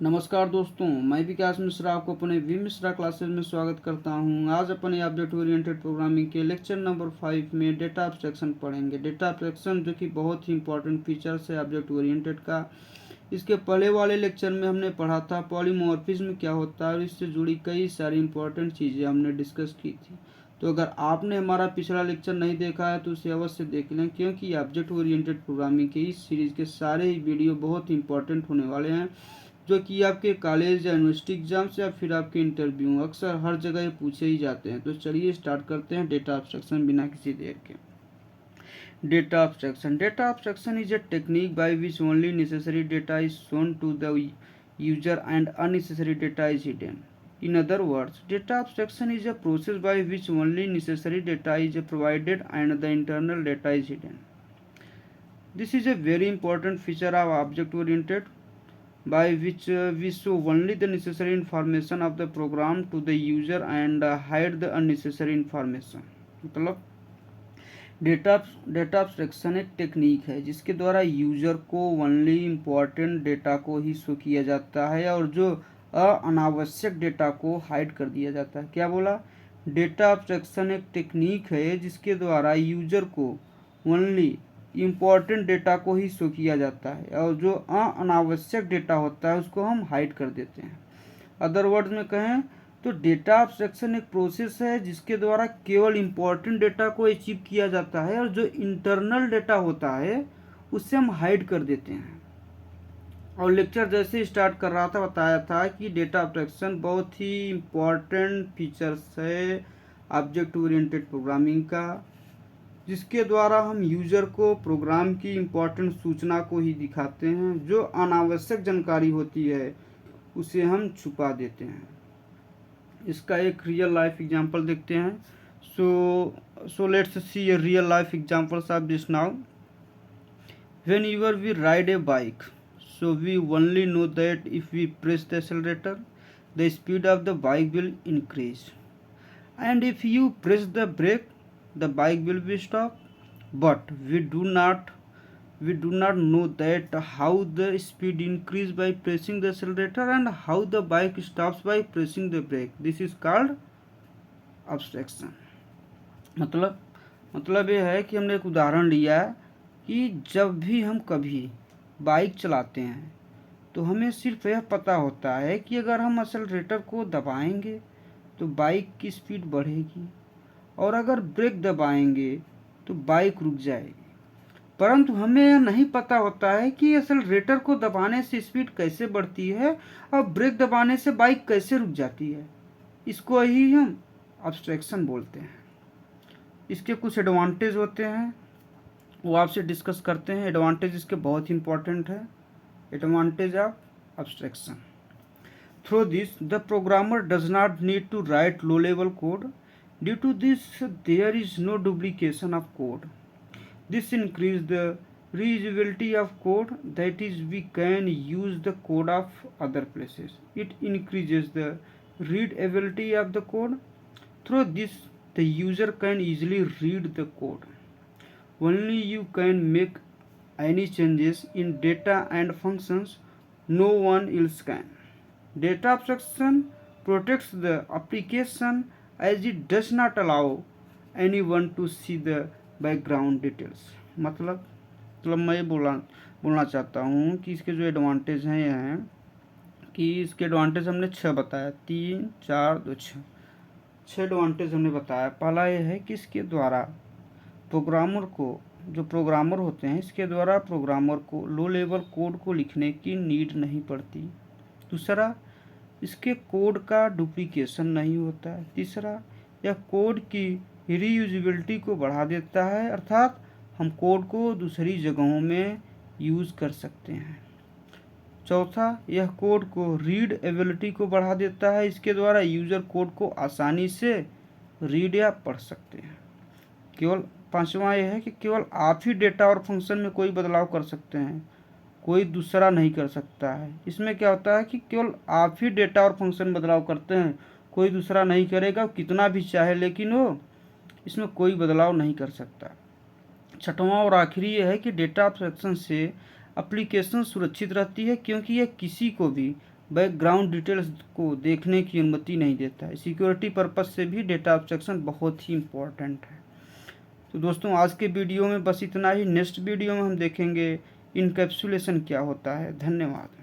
नमस्कार दोस्तों, मैं विकास मिश्रा आपको अपने वी मिश्रा क्लासेस में स्वागत करता हूं। आज अपने ऑब्जेक्ट ओरिएंटेड प्रोग्रामिंग के लेक्चर नंबर 5 में डेटा एब्स्ट्रैक्शन पढ़ेंगे। डेटा एब्स्ट्रैक्शन जो कि बहुत ही इंपॉर्टेंट फीचर्स है ऑब्जेक्ट ओरिएंटेड का। इसके पहले वाले लेक्चर में हमने पढ़ा था पॉलीमॉर्फिज्म क्या होता है और इससे जुड़ी कई सारी इंपॉर्टेंट चीज़ें हमने डिस्कस की थी। तो अगर आपने हमारा पिछला लेक्चर नहीं देखा है तो उसे अवश्य देख लें, क्योंकि ऑब्जेक्ट ओरिएंटेड प्रोग्रामिंग के इस सीरीज़ के सारे ही वीडियो बहुत ही इंपॉर्टेंट होने वाले हैं, जो कि आपके कॉलेज या यूनिवर्सिटी एग्जाम्स या फिर आपके इंटरव्यू अक्सर हर जगह पूछे ही जाते हैं। तो चलिए स्टार्ट करते हैं डेटा एब्स्ट्रैक्शन बिना किसी देर के। Data abstraction is a technique by which only necessary data is shown to the user and unnecessary data is hidden. In other words, data abstraction is a process by which only necessary data is provided and the internal data is hidden. This is a very important feature of object oriented, by which we show only the necessary information of the program to the user and hide the unnecessary information. मतलब data data abstraction एक technique है जिसके द्वारा user को only important data को ही show किया जाता है और जो अनावश्यक डेटा को हाइड कर दिया जाता है। क्या बोला? डेटा एब्स्ट्रैक्शन एक टेक्निक है जिसके द्वारा यूजर को ओनली इम्पॉर्टेंट डेटा को ही शो किया जाता है और जो अनावश्यक डेटा होता है उसको हम हाइड कर देते हैं। अदर वर्ड्स में कहें तो डेटा एब्स्ट्रैक्शन एक प्रोसेस है जिसके द्वारा केवल इम्पॉर्टेंट डेटा को अचीव किया जाता है और जो इंटरनल डेटा होता है उससे हम हाइड कर देते हैं। और लेक्चर जैसे स्टार्ट कर रहा था बताया था कि डेटा एब्स्ट्रैक्शन बहुत ही इम्पॉर्टेंट फीचर्स है ऑब्जेक्ट ओरिएंटेड प्रोग्रामिंग का, जिसके द्वारा हम यूजर को प्रोग्राम की इम्पोर्टेंट सूचना को ही दिखाते हैं। जो अनावश्यक जानकारी होती है उसे हम छुपा देते हैं। इसका एक रियल लाइफ एग्जांपल देखते हैं। So let's see a real life examples of this now. When you're we ride a bike, so we only know that if we press the accelerator, the speed of the bike will increase, and if you press the brake, the bike will be stopped. But we do not know that how the speed increase by pressing the accelerator and how the bike stops by pressing the brake. This is called abstraction. मतलब ये है कि हमने एक उदाहरण लिया है कि जब भी हम कभी बाइक चलाते हैं तो हमें सिर्फ यह पता होता है कि अगर हम एक्सेलरेटर को दबाएंगे तो बाइक की स्पीड बढ़ेगी और अगर ब्रेक दबाएंगे तो बाइक रुक जाएगी। परंतु हमें यह नहीं पता होता है कि एक्सेलरेटर को दबाने से स्पीड कैसे बढ़ती है और ब्रेक दबाने से बाइक कैसे रुक जाती है। इसको ही हम एब्स्ट्रैक्शन बोलते हैं। इसके कुछ एडवांटेज होते हैं, वो आपसे डिस्कस करते हैं। एडवांटेज इसके बहुत ही इंपॉर्टेंट है। Advantage of abstraction: through this the programmer does not need to write low level code. Due to this there is no duplication of code. This increase the reusability of code, that is we can use the code of other places. It increases the readability of the code. Through this the user can easily read the code. Only you can make any changes in data and functions, no one else can. Data abstraction protects the application as it does not allow anyone to see the background details. मतलब मैं ये बोलना चाहता हूँ कि इसके जो advantage हैं ये हैं कि इसके एडवांटेज हमने 6 बताया, 3, 4, 2, 6 एडवांटेज हमने बताया। पहला ये है कि इसके द्वारा प्रोग्रामर होते हैं इसके द्वारा प्रोग्रामर को लो लेवल कोड को लिखने की नीड नहीं पड़ती। दूसरा, इसके कोड का डुप्लीकेशन नहीं होता है। तीसरा, यह कोड की रीयूजेबिलिटी को बढ़ा देता है, अर्थात हम कोड को दूसरी जगहों में यूज़ कर सकते हैं। चौथा, यह कोड को रीड एबिलिटी को बढ़ा देता है। इसके द्वारा यूज़र कोड को आसानी से रीड या पढ़ सकते हैं। पांचवा यह है कि केवल आप ही डेटा और फंक्शन में कोई बदलाव कर सकते हैं, कोई दूसरा नहीं कर सकता है। इसमें क्या होता है कि केवल आप ही डेटा और फंक्शन में बदलाव करते हैं, कोई दूसरा नहीं करेगा, कितना भी चाहे, लेकिन वो इसमें कोई बदलाव नहीं कर सकता। छठवां और आखिरी यह है कि डेटा एब्स्ट्रैक्शन से एप्लीकेशन सुरक्षित रहती है, क्योंकि यह किसी को भी बैकग्राउंड डिटेल्स को देखने की अनुमति नहीं देता है। सिक्योरिटी पर्पस से भी डेटा एब्स्ट्रैक्शन बहुत ही इम्पोर्टेंट है। तो दोस्तों आज के वीडियो में बस इतना ही। नेक्स्ट वीडियो में हम देखेंगे इनकैप्सुलेशन क्या होता है। धन्यवाद।